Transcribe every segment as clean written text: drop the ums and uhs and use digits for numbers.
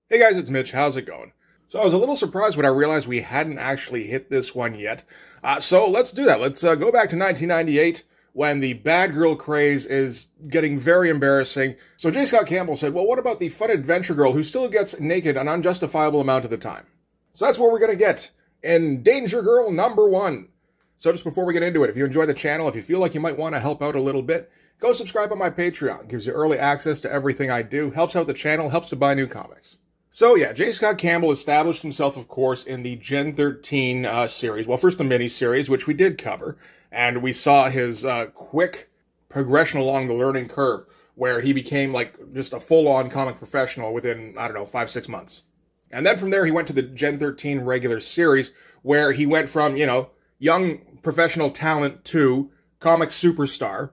Hey guys, it's Mitch. How's it going? So I was a little surprised when I realized we hadn't actually hit this one yet. So let's do that. Let's go back to 1998 when the bad girl craze is getting very embarrassing. So J. Scott Campbell said, well, what about the fun adventure girl who still gets naked an unjustifiable amount of the time? So that's what we're going to get in Danger Girl #1. So just before we get into it, if you enjoy the channel, if you feel like you might want to help out a little bit, go subscribe on my Patreon. It gives you early access to everything I do, helps out the channel, helps to buy new comics. So yeah, J. Scott Campbell established himself, of course, in the Gen 13 series. Well, first the mini-series, which we did cover, and we saw his quick progression along the learning curve, where he became like just a full-on comic professional within, I don't know, 5-6 months. And then from there, he went to the Gen 13 regular series, where he went from, young professional talent to comic superstar.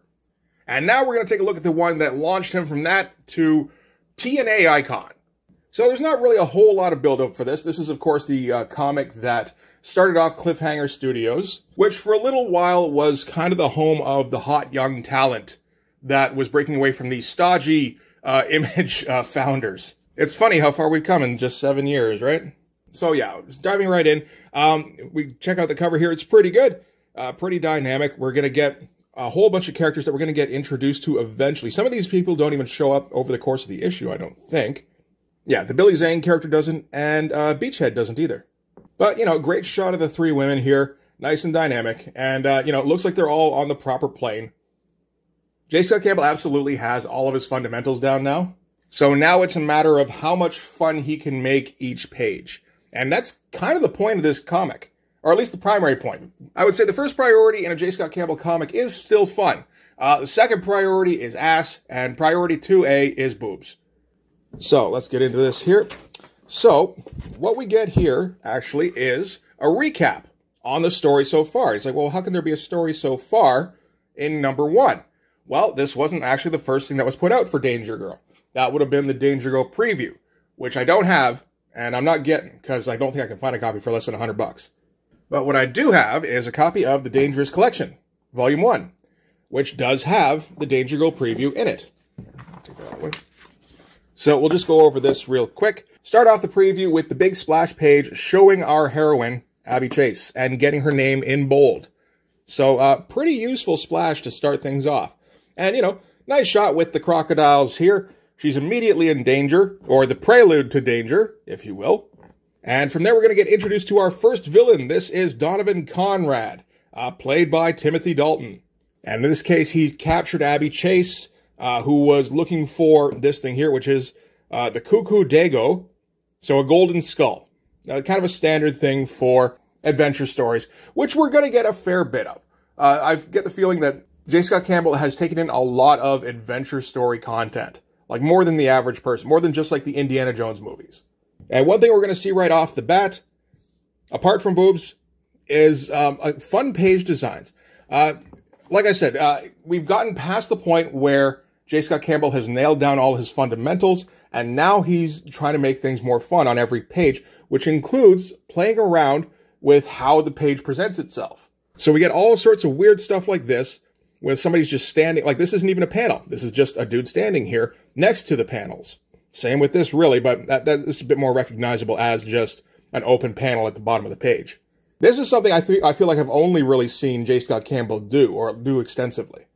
And now we're going to take a look at the one that launched him from that to TNA icon. So there's not really a whole lot of build-up for this. This is, of course, the comic that started off Cliffhanger Studios, which for a little while was kind of the home of the hot young talent that was breaking away from the stodgy Image founders. It's funny how far we've come in just 7 years, right? So yeah, just diving right in. We check out the cover here. It's pretty good, pretty dynamic. We're going to get a whole bunch of characters that we're going to get introduced to eventually. Some of these people don't even show up over the course of the issue, I don't think. Yeah, the Billy Zane character doesn't, and Beachhead doesn't either. But, great shot of the three women here. Nice and dynamic. And, it looks like they're all on the proper plane. J. Scott Campbell absolutely has all of his fundamentals down now. So now it's a matter of how much fun he can make each page. And that's kind of the point of this comic. Or at least the primary point. I would say the first priority in a J. Scott Campbell comic is still fun. The second priority is ass, and priority 2A is boobs. So, let's get into this here. So, what we get here, actually, is a recap on the story so far. It's like, well, how can there be a story so far in #1? Well, this wasn't actually the first thing that was put out for Danger Girl. That would have been the Danger Girl preview, which I don't have, and I'm not getting, because I don't think I can find a copy for less than $100. But what I do have is a copy of the Dangerous Collection, Volume 1, which does have the Danger Girl preview in it. Take that away. So we'll just go over this real quick. Start off the preview with the big splash page showing our heroine, Abby Chase, and getting her name in bold. So, pretty useful splash to start things off. And, nice shot with the crocodiles here. She's immediately in danger, or the prelude to danger, if you will. And from there, we're going to get introduced to our first villain. This is Donovan Conrad, played by Timothy Dalton. And in this case, he captured Abby Chase, who was looking for this thing here, which is the Cuckoo Dago, so a golden skull. Kind of a standard thing for adventure stories, which we're going to get a fair bit of. I get the feeling that J. Scott Campbell has taken in a lot of adventure story content, like more than the average person, more than just like the Indiana Jones movies. And one thing we're going to see right off the bat, apart from boobs, is fun page designs. Like I said, we've gotten past the point where J. Scott Campbell has nailed down all his fundamentals, and now he's trying to make things more fun on every page, which includes playing around with how the page presents itself. So we get all sorts of weird stuff like this, where somebody's just standing, like this isn't even a panel. This is just a dude standing here next to the panels. Same with this, really, but that is a bit more recognizable as just an open panel at the bottom of the page. This is something I feel like I've only really seen J. Scott Campbell do, or do extensively.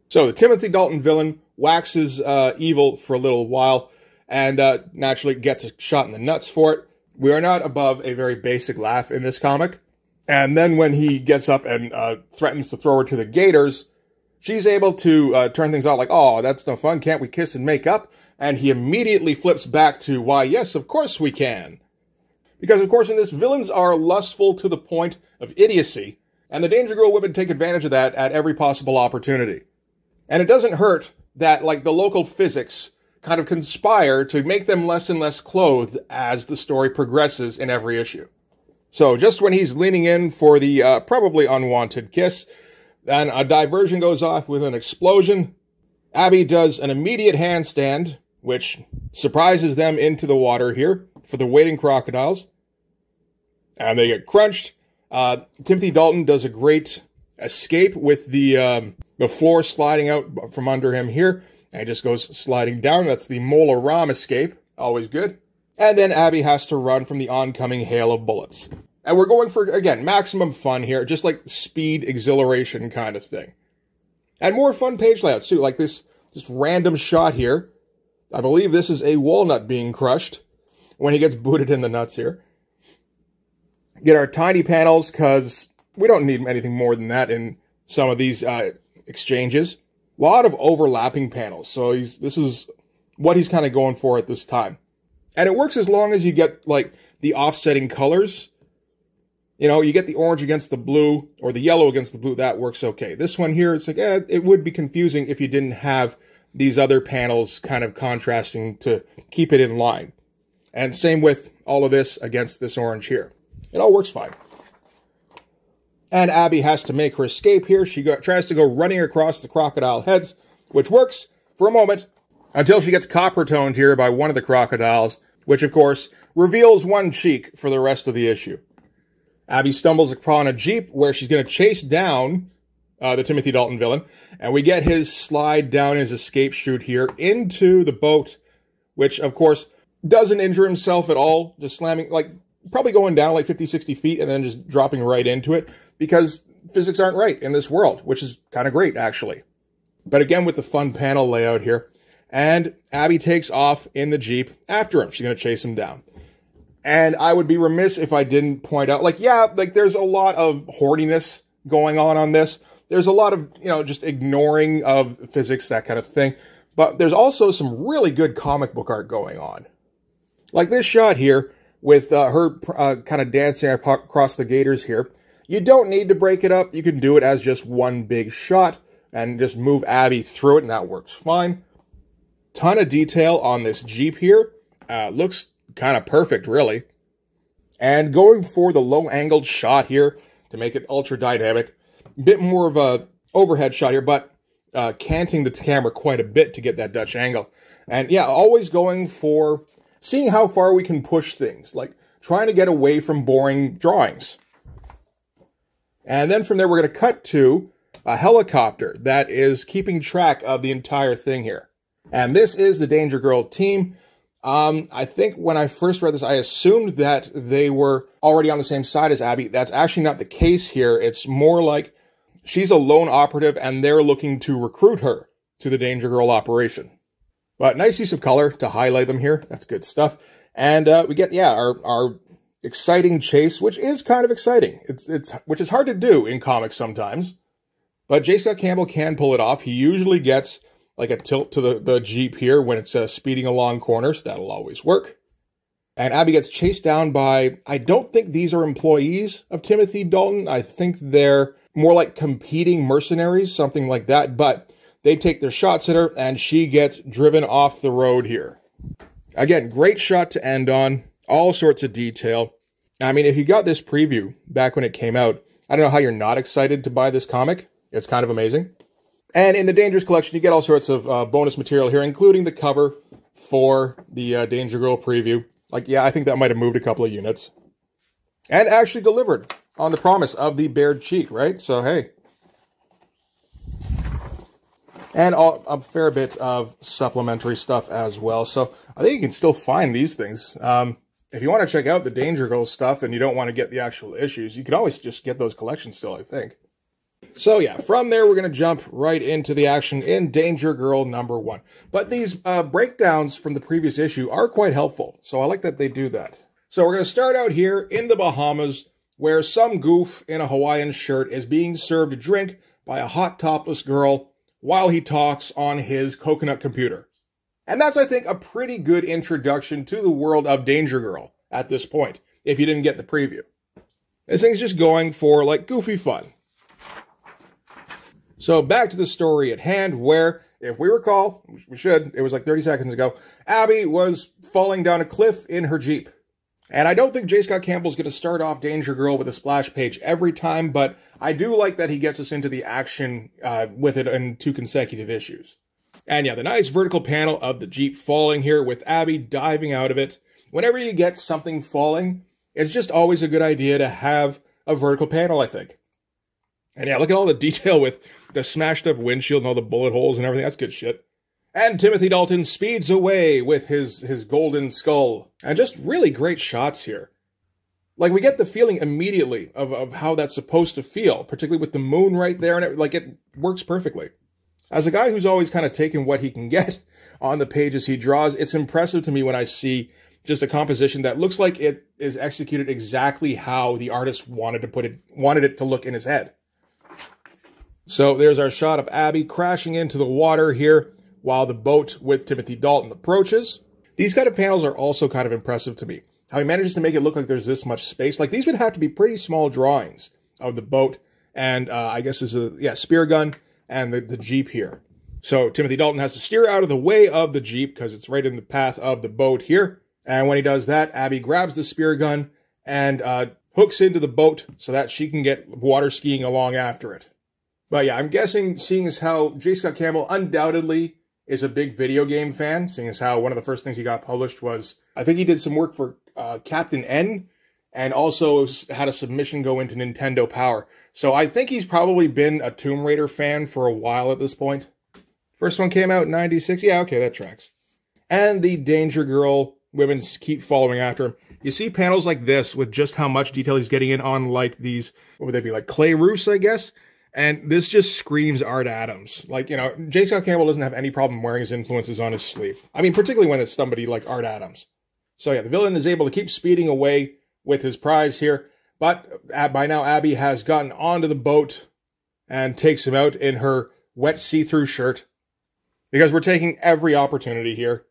So the Timothy Dalton villain waxes evil for a little while and naturally gets a shot in the nuts for it. We are not above a very basic laugh in this comic. And then when he gets up and threatens to throw her to the gators, she's able to turn things out like, oh, that's no fun, can't we kiss and make up? And he immediately flips back to, why, yes, of course we can. Because, of course, in this, villains are lustful to the point of idiocy, and the Danger Girl women take advantage of that at every possible opportunity. And it doesn't hurt that, like, the local physics kind of conspire to make them less and less clothed as the story progresses in every issue. So, just when he's leaning in for the probably unwanted kiss, then a diversion goes off with an explosion. Abby does an immediate handstand, which surprises them into the water here for the waiting crocodiles. And they get crunched. Timothy Dalton does a great escape with the floor sliding out from under him here. And he just goes sliding down. That's the Mola Ram escape. Always good. And then Abby has to run from the oncoming hail of bullets. And we're going for, again, maximum fun here, just like speed, exhilaration kind of thing. And more fun page layouts, too, like this just random shot here. I believe this is a walnut being crushed when he gets booted in the nuts here. Get our tiny panels, because we don't need anything more than that in some of these exchanges. A lot of overlapping panels, so this is what he's kind of going for at this time. And it works as long as you get, like, the offsetting colors. You know, you get the orange against the blue, or the yellow against the blue, that works okay. This one here, it's like, it would be confusing if you didn't have these other panels kind of contrasting to keep it in line. And same with all of this against this orange here. It all works fine. And Abby has to make her escape here. She tries to go running across the crocodile heads, which works for a moment, until she gets copper-toned here by one of the crocodiles, which, of course, reveals one cheek for the rest of the issue. Abby stumbles upon a jeep where she's going to chase down the Timothy Dalton villain, and we get his slide down his escape chute here into the boat, which, of course, doesn't injure himself at all, just slamming, like, probably going down like 50, 60 feet and then just dropping right into it, because physics aren't right in this world, which is kind of great, actually. But again, with the fun panel layout here, and Abby takes off in the Jeep after him. She's going to chase him down. And I would be remiss if I didn't point out, like, yeah, like, there's a lot of horniness going on this. There's a lot of, you know, just ignoring of physics, that kind of thing. But there's also some really good comic book art going on. Like this shot here, with her kind of dancing across the gators here. You don't need to break it up. You can do it as just one big shot and just move Abby through it, and that works fine. Ton of detail on this Jeep here. Looks kind of perfect, really. And going for the low-angled shot here to make it ultra-dynamic. Bit more of a overhead shot here, but canting the camera quite a bit to get that Dutch angle. And yeah, always going for seeing how far we can push things, like trying to get away from boring drawings. And then from there, we're going to cut to a helicopter that is keeping track of the entire thing here. And this is the Danger Girl team. I think when I first read this, I assumed that they were already on the same side as Abby. That's actually not the case here. It's more like she's a lone operative and they're looking to recruit her to the Danger Girl operation. But nice use of color to highlight them here. That's good stuff. And we get, yeah, our exciting chase, which is kind of exciting. Which is hard to do in comics sometimes. But J. Scott Campbell can pull it off. He usually gets like a tilt to the Jeep here when it's speeding along corners. That'll always work. And Abby gets chased down by, I don't think these are employees of Timothy Dalton. I think they're more like competing mercenaries, something like that. But they take their shots at her, and she gets driven off the road here. Again, great shot to end on. All sorts of detail. I mean, if you got this preview back when it came out, I don't know how you're not excited to buy this comic. It's kind of amazing. And in the Dangerous collection, you get all sorts of bonus material here, including the cover for the Danger Girl preview. Like, yeah, I think that might have moved a couple of units. And actually delivered on the promise of the bared cheek, right? So, hey. And a fair bit of supplementary stuff as well. So I think you can still find these things. If you want to check out the Danger Girl stuff and you don't want to get the actual issues, you can always just get those collections still, I think. So yeah, from there we're going to jump right into the action in Danger Girl #1. But these breakdowns from the previous issue are quite helpful. So I like that they do that. So we're going to start out here in the Bahamas, where some goof in a Hawaiian shirt is being served a drink by a hot topless girl while he talks on his coconut computer. And that's, I think, a pretty good introduction to the world of Danger Girl at this point, if you didn't get the preview. This thing's just going for, like, goofy fun. So back to the story at hand, where, if we recall, we should, it was like 30 seconds ago, Abby was falling down a cliff in her Jeep. And I don't think J. Scott Campbell's going to start off Danger Girl with a splash page every time, but I do like that he gets us into the action with it in 2 consecutive issues. And yeah, the nice vertical panel of the Jeep falling here with Abby diving out of it. Whenever you get something falling, it's just always a good idea to have a vertical panel, I think. And yeah, look at all the detail with the smashed up windshield and all the bullet holes and everything. That's good shit. And Timothy Dalton speeds away with his golden skull. And just really great shots here. Like, we get the feeling immediately of how that's supposed to feel, particularly with the moon right there, and it works perfectly. As a guy who's always kind of taken what he can get on the pages he draws, it's impressive to me when I see just a composition that looks like it is executed exactly how the artist wanted it to look in his head. So there's our shot of Abby crashing into the water here while the boat with Timothy Dalton approaches. These kind of panels are also kind of impressive to me. How he manages to make it look like there's this much space. Like, these would have to be pretty small drawings of the boat and I guess this is a spear gun and the Jeep here. So Timothy Dalton has to steer out of the way of the Jeep because it's right in the path of the boat here. And when he does that, Abby grabs the spear gun and hooks into the boat so that she can get water skiing along after it. But yeah, I'm guessing, seeing as how J. Scott Campbell undoubtedly is a big video game fan, seeing as how one of the first things he got published was, I think he did some work for Captain N, and also had a submission go into Nintendo Power. So I think he's probably been a Tomb Raider fan for a while at this point. First one came out in 96. Yeah, okay, that tracks. And the Danger Girl women keep following after him. You see panels like this with just how much detail he's getting in on, like, these, what would they be, like clay roofs, I guess? And this just screams Art Adams. Like, you know, J. Scott Campbell doesn't have any problem wearing his influences on his sleeve. I mean, particularly when it's somebody like Art Adams. So yeah, the villain is able to keep speeding away with his prize here. But by now, Abby has gotten onto the boat and takes him out in her wet see-through shirt. Because we're taking every opportunity here.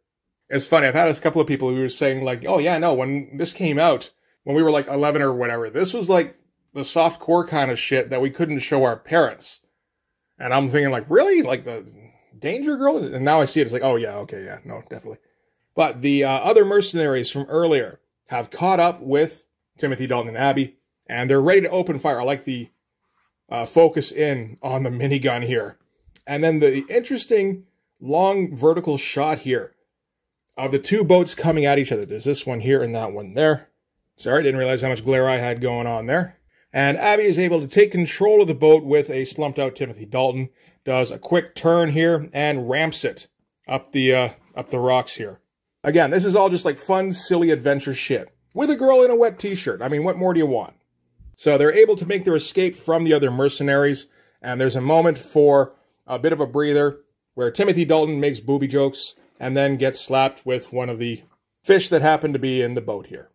It's funny, I've had a couple of people who were saying, like, oh yeah, no, when this came out, when we were like 11 or whatever, this was like the soft core kind of shit that we couldn't show our parents. And I'm thinking, like, really? Like the Danger Girl? And now I see it, it's like, oh yeah, okay, yeah, no, definitely. But the other mercenaries from earlier have caught up with Timothy Dalton and Abby, and they're ready to open fire. I like the focus in on the minigun here. And then the interesting long vertical shot here of the two boats coming at each other. There's this one here and that one there. Sorry, didn't realize how much glare I had going on there. And Abby is able to take control of the boat with a slumped out Timothy Dalton. Does a quick turn here and ramps it up the rocks here. Again, this is all just like fun, silly adventure shit. With a girl in a wet t-shirt. I mean, what more do you want? So they're able to make their escape from the other mercenaries. And there's a moment for a bit of a breather where Timothy Dalton makes booby jokes and then gets slapped with one of the fish that happen to be in the boat here.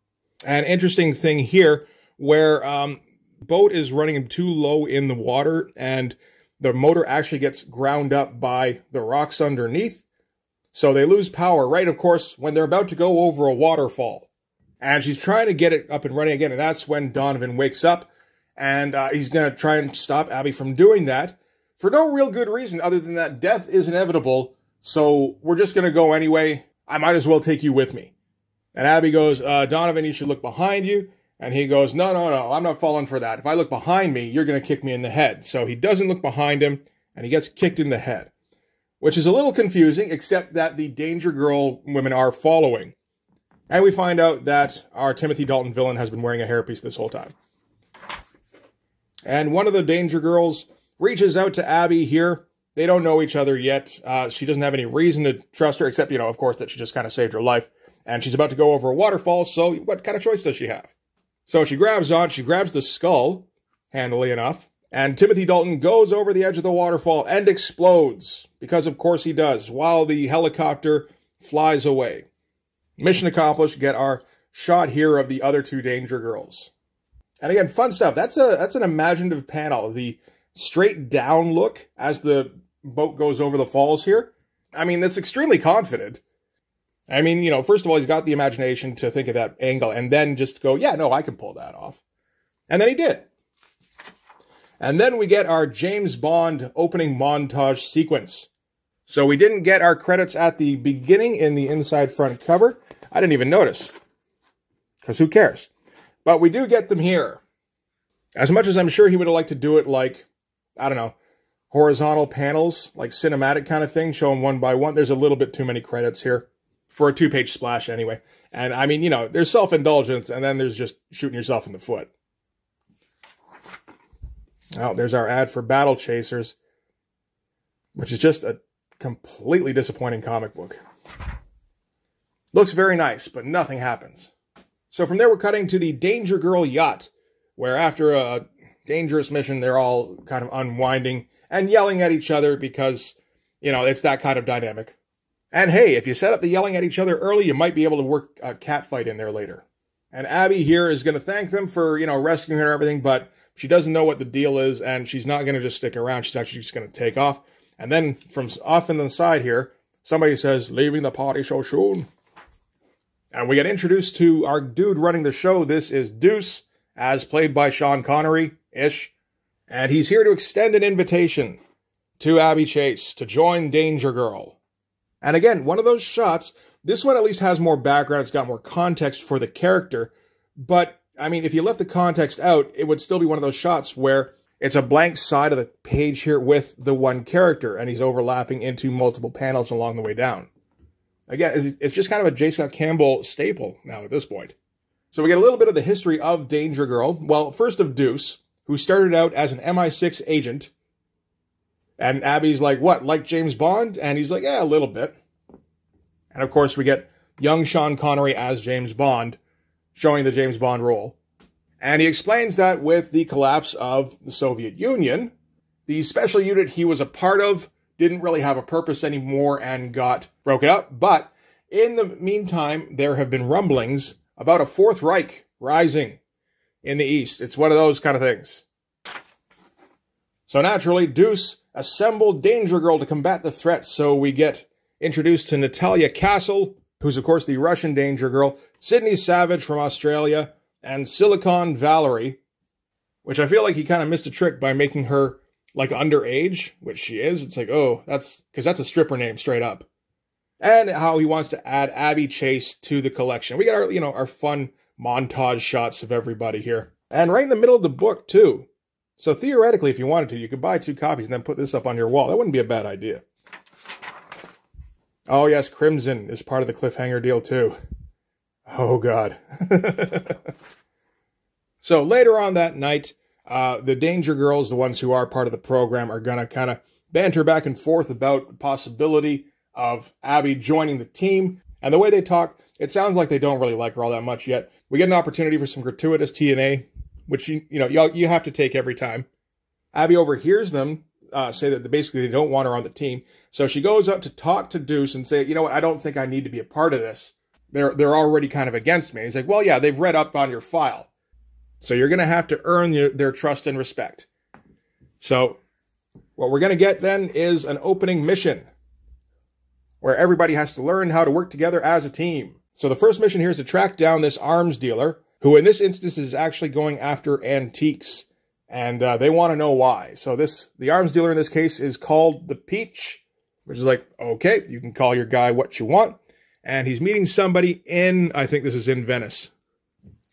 An interesting thing here where boat is running too low in the water and the motor actually gets ground up by the rocks underneath. So they lose power, right, of course, when they're about to go over a waterfall. And she's trying to get it up and running again, and that's when Donovan wakes up, and he's going to try and stop Abby from doing that for no real good reason other than that death is inevitable, so we're just going to go anyway. I might as well take you with me. And Abby goes, Donovan, you should look behind you. And he goes, no, I'm not falling for that. If I look behind me, you're going to kick me in the head. So he doesn't look behind him, and he gets kicked in the head. Which is a little confusing, except that the Danger Girl women are following. And we find out that our Timothy Dalton villain has been wearing a hairpiece this whole time. And one of the Danger Girls reaches out to Abby here. They don't know each other yet. She doesn't have any reason to trust her, except, you know, of course, that she just kind of saved her life. And she's about to go over a waterfall, so what kind of choice does she have? So she grabs the skull, handily enough, and Timothy Dalton goes over the edge of the waterfall and explodes, because of course he does, while the helicopter flies away. Mission accomplished, get our shot here of the other two Danger Girls. And again, fun stuff. That's an imaginative panel. The straight down look as the boat goes over the falls here. I mean, that's extremely confident. I mean, you know, first of all, he's got the imagination to think of that angle and then just go, yeah, no, I can pull that off. And then he did. And then we get our James Bond opening montage sequence. So we didn't get our credits at the beginning in the inside front cover. I didn't even notice. Because who cares? But we do get them here. As much as I'm sure he would have liked to do it like, I don't know, horizontal panels, like cinematic kind of thing, show them one by one. There's a little bit too many credits here. For a 2-page splash anyway. And I mean, you know, there's self-indulgence and then there's just shooting yourself in the foot. Oh, there's our ad for Battle Chasers, which is just a completely disappointing comic book. Looks very nice, but nothing happens. So from there, we're cutting to the Danger Girl yacht, where after a dangerous mission, they're all kind of unwinding and yelling at each other because, you know, it's that kind of dynamic. And hey, if you set up the yelling at each other early, you might be able to work a cat fight in there later. And Abby here is going to thank them for, you know, rescuing her and everything, but she doesn't know what the deal is, and she's not going to just stick around. She's actually just going to take off. And then from off in the side here, somebody says, "Leaving the party so soon." And we get introduced to our dude running the show. This is Deuce, as played by Sean Connery-ish. And he's here to extend an invitation to Abby Chase to join Danger Girl. And again, one of those shots, this one at least has more background. It's got more context for the character. But, I mean, if you left the context out, it would still be one of those shots where it's a blank side of the page here with the one character, and he's overlapping into multiple panels along the way down. Again, it's just kind of a J. Scott Campbell staple now at this point. So we get a little bit of the history of Danger Girl. Well, first of Deuce, who started out as an MI6 agent. And Abby's like, "What, like James Bond?" And he's like, "Yeah, a little bit." And of course, we get young Sean Connery as James Bond, showing the James Bond role. And he explains that with the collapse of the Soviet Union, the special unit he was a part of didn't really have a purpose anymore and got broken up. But in the meantime, there have been rumblings about a Fourth Reich rising in the East. It's one of those kind of things. So naturally, Deuce assembled Danger Girl to combat the threat. So we get introduced to Natalia Castle, who's of course the Russian Danger Girl, Sydney Savage from Australia, and Silicon Valerie, which I feel like he kind of missed a trick by making her like underage, which she is. It's like, oh, that's because that's a stripper name straight up. And how he wants to add Abby Chase to the collection. We got our, you know, our fun montage shots of everybody here. And right in the middle of the book, too. So theoretically, if you wanted to, you could buy 2 copies and then put this up on your wall. That wouldn't be a bad idea. Oh, yes, Crimson is part of the cliffhanger deal, too. Oh, God. So later on that night, the Danger Girls, the ones who are part of the program, are going to kind of banter back and forth about the possibility of Abby joining the team. And the way they talk, it sounds like they don't really like her all that much yet. We get an opportunity for some gratuitous TNA, which you have to take every time. Abby overhears them say that basically they don't want her on the team. So she goes up to talk to Deuce and say, "You know what, I don't think I need to be a part of this. They're already kind of against me." And he's like, "Well, yeah, they've read up on your file. So you're going to have to earn their trust and respect." So what we're going to get then is an opening mission where everybody has to learn how to work together as a team. So the first mission here is to track down this arms dealer, who in this instance is actually going after antiques. And they want to know why. So the arms dealer in this case is called the Peach, which is like, okay, you can call your guy what you want. And he's meeting somebody in, I think this is in Venice.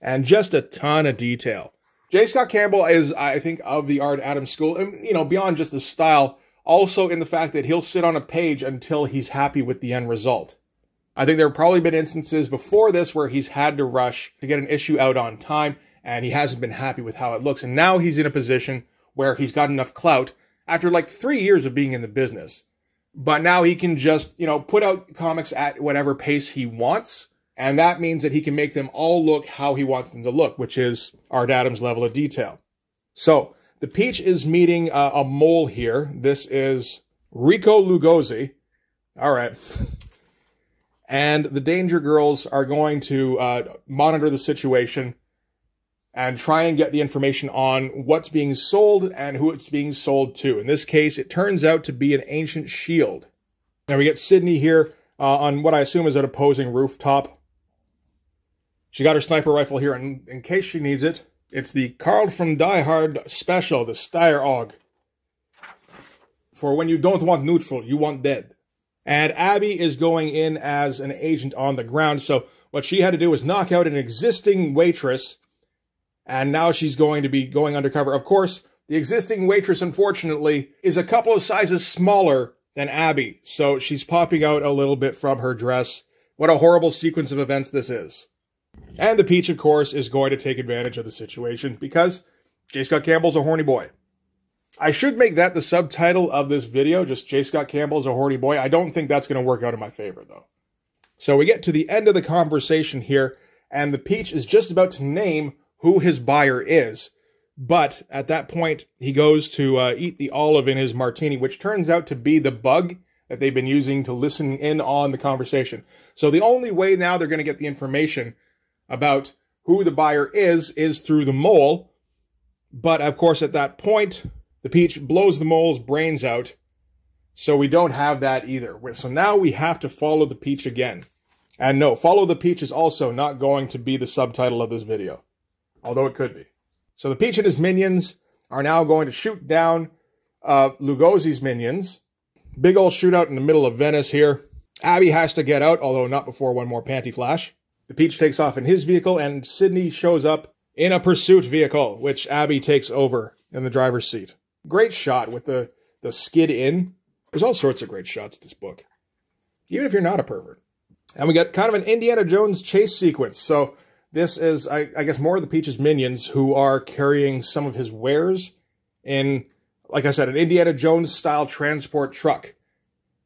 And just a ton of detail. J. Scott Campbell is, I think, of the Art Adams school, and, you know, beyond just the style, also in the fact that he'll sit on a page until he's happy with the end result. I think there have probably been instances before this where he's had to rush to get an issue out on time, and he hasn't been happy with how it looks. And now he's in a position where he's got enough clout after like 3 years of being in the business. But now he can just, you know, put out comics at whatever pace he wants. And that means that he can make them all look how he wants them to look, which is Art Adams' level of detail. So the Peach is meeting a mole here. This is Rico Lugosi. All right. And the Danger Girls are going to monitor the situation and try and get the information on what's being sold and who it's being sold to. In this case, it turns out to be an ancient shield. Now we get Sydney here on what I assume is an opposing rooftop. She got her sniper rifle here in case she needs it. It's the Carl from Die Hard special, the Steyr AUG. For when you don't want neutral, you want dead. And Abby is going in as an agent on the ground. So what she had to do was knock out an existing waitress. And now she's going to be going undercover. Of course, the existing waitress, unfortunately, is a couple of sizes smaller than Abby. So she's popping out a little bit from her dress. What a horrible sequence of events this is. And the Peach, of course, is going to take advantage of the situation because J. Scott Campbell's a horny boy. I should make that the subtitle of this video, just J. Scott Campbell is a horny boy. I don't think that's going to work out in my favor, though. So we get to the end of the conversation here, and the Peach is just about to name who his buyer is. But at that point, he goes to eat the olive in his martini, which turns out to be the bug that they've been using to listen in on the conversation. So the only way now they're going to get the information about who the buyer is through the mole. But, of course, at that point, the Peach blows the mole's brains out. So we don't have that either. So now we have to follow the Peach again. And no, follow the Peach is also not going to be the subtitle of this video. Although it could be. So the Peach and his minions are now going to shoot down Lugosi's minions. Big old shootout in the middle of Venice here. Abby has to get out, although not before one more panty flash. The Peach takes off in his vehicle, and Sydney shows up in a pursuit vehicle, which Abby takes over in the driver's seat. Great shot with the skid in. There's all sorts of great shots in this book, even if you're not a pervert. And we got kind of an Indiana Jones chase sequence. So this is, I guess, more of the Peach's minions who are carrying some of his wares in, like I said, an Indiana Jones-style transport truck.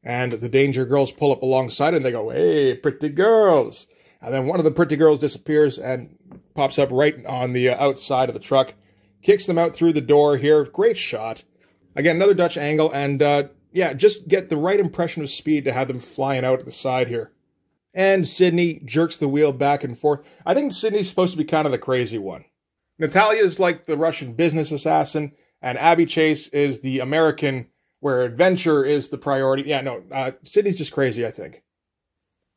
And the Danger Girls pull up alongside and they go, "Hey, pretty girls." And then one of the pretty girls disappears and pops up right on the outside of the truck. Kicks them out through the door here. Great shot. Again, another Dutch angle. And, yeah, just get the right impression of speed to have them flying out at the side here. And Sydney jerks the wheel back and forth. I think Sydney's supposed to be kind of the crazy one. Natalia's like the Russian business assassin, and Abby Chase is the American, where adventure is the priority. Yeah, no, Sydney's just crazy, I think.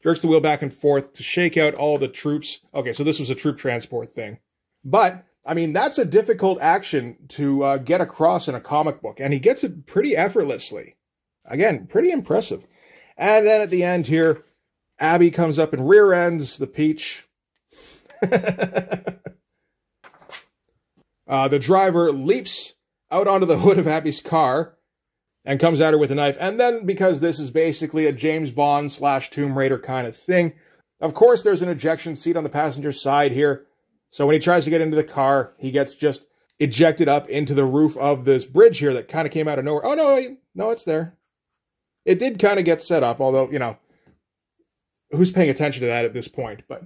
Jerks the wheel back and forth to shake out all the troops. Okay, so this was a troop transport thing. But, I mean, that's a difficult action to get across in a comic book, and he gets it pretty effortlessly. Again, pretty impressive. And then at the end here, Abby comes up and rear ends the Peach. The driver leaps out onto the hood of Abby's car and comes at her with a knife. And then, because this is basically a James Bond / Tomb Raider kind of thing, of course there's an ejection seat on the passenger side here. So when he tries to get into the car, he gets just ejected up into the roof of this bridge here that kind of came out of nowhere. Oh, no, it's there. It did kind of get set up, although, you know, who's paying attention to that at this point? But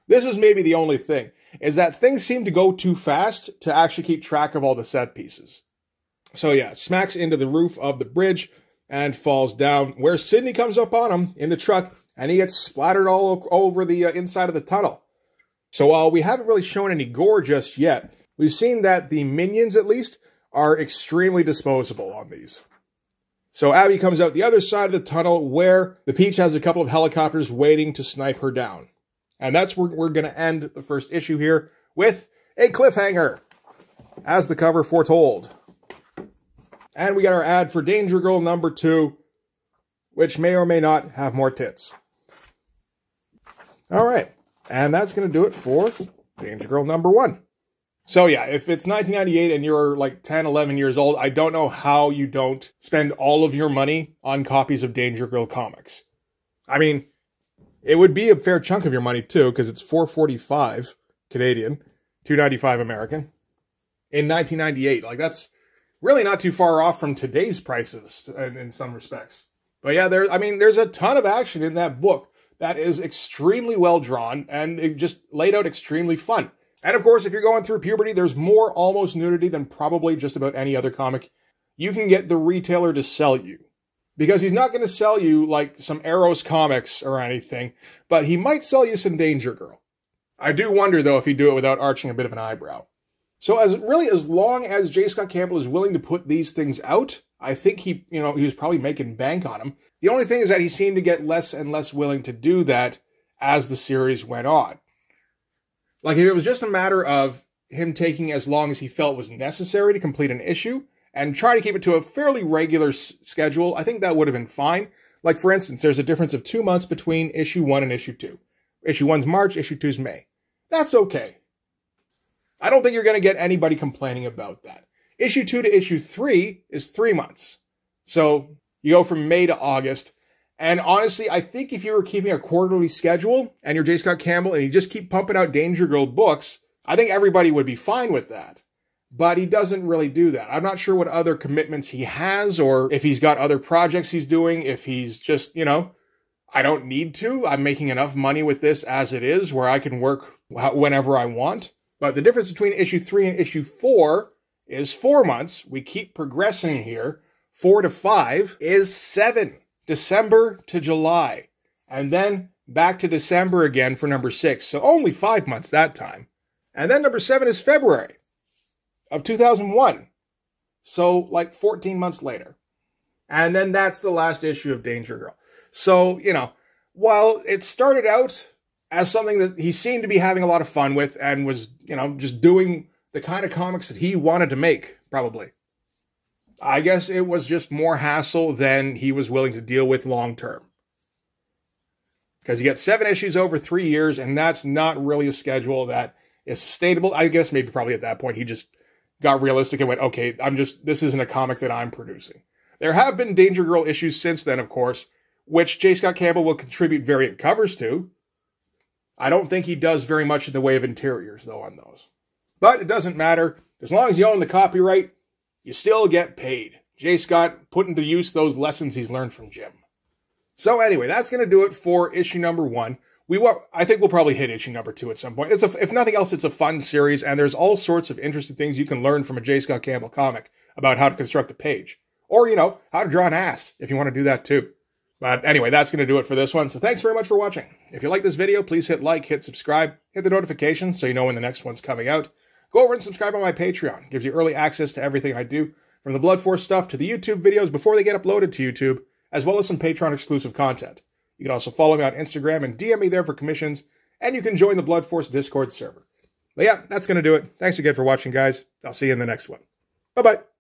this is maybe the only thing, is that things seem to go too fast to actually keep track of all the set pieces. So yeah, smacks into the roof of the bridge and falls down, where Sydney comes up on him in the truck, and he gets splattered all over the inside of the tunnel. So while we haven't really shown any gore just yet, we've seen that the minions, at least, are extremely disposable on these. So Abby comes out the other side of the tunnel, where the Peach has a couple of helicopters waiting to snipe her down. And that's where we're going to end the first issue here, with a cliffhanger, as the cover foretold. And we got our ad for Danger Girl number 2, which may or may not have more tits. Alright, and that's going to do it for Danger Girl number 1. So yeah, if it's 1998 and you're like 10, 11 years old, I don't know how you don't spend all of your money on copies of Danger Girl comics. I mean, it would be a fair chunk of your money too, because it's $4.45 Canadian, $2.95 American, in 1998. Like, that's really not too far off from today's prices in some respects. But yeah, there's a ton of action in that book that is extremely well drawn, and it just laid out extremely fun. And of course, if you're going through puberty, there's more almost nudity than probably just about any other comic you can get the retailer to sell you. Because he's not going to sell you like some Arrows comics or anything, but he might sell you some Danger Girl. I do wonder, though, if he'd do it without arching a bit of an eyebrow. So as long as J. Scott Campbell is willing to put these things out, I think he was probably making bank on them. The only thing is that he seemed to get less and less willing to do that as the series went on. Like, if it was just a matter of him taking as long as he felt was necessary to complete an issue and try to keep it to a fairly regular schedule, I think that would have been fine. Like, for instance, there's a difference of 2 months between issue 1 and issue 2. Issue 1's March, issue 2's May. That's okay. I don't think you're going to get anybody complaining about that. Issue 2 to issue 3 is 3 months. So you go from May to August. And honestly, I think if you were keeping a quarterly schedule and you're J. Scott Campbell and you just keep pumping out Danger Girl books, I think everybody would be fine with that. but he doesn't really do that. I'm not sure what other commitments he has, or if he's got other projects he's doing, if he's just, you know, I don't need to. I'm making enough money with this as it is, where I can work whenever I want. But the difference between issue 3 and issue 4 is 4 months. We keep progressing here. 4 to 5 is 7. December to July. And then back to December again for number 6. So only 5 months that time. And then number 7 is February of 2001. So like 14 months later. And then that's the last issue of Danger Girl. So, you know, while it started out as something that he seemed to be having a lot of fun with and was, you know, just doing the kind of comics that he wanted to make, probably. I guess it was just more hassle than he was willing to deal with long term. Because you get 7 issues over 3 years, and that's not really a schedule that is sustainable. I guess maybe probably at that point he just got realistic and went, okay, this isn't a comic that I'm producing. There have been Danger Girl issues since then, of course, which J. Scott Campbell will contribute variant covers to. I don't think he does very much in the way of interiors, though, on those. But it doesn't matter. As long as you own the copyright, you still get paid. J. Scott put into use those lessons he's learned from Jim. So anyway, that's going to do it for issue number 1. I think we'll probably hit issue number 2 at some point. If nothing else, it's a fun series, and there's all sorts of interesting things you can learn from a J. Scott Campbell comic about how to construct a page. Or, you know, how to draw an ass, if you want to do that too. But anyway, that's going to do it for this one. So thanks very much for watching. If you like this video, please hit like, hit subscribe, hit the notifications so you know when the next one's coming out. Go over and subscribe on my Patreon. It gives you early access to everything I do, from the Blood Force stuff to the YouTube videos before they get uploaded to YouTube, as well as some Patreon exclusive content. You can also follow me on Instagram and DM me there for commissions, and you can join the Blood Force Discord server. But yeah, that's going to do it. Thanks again for watching, guys. I'll see you in the next one. Bye-bye.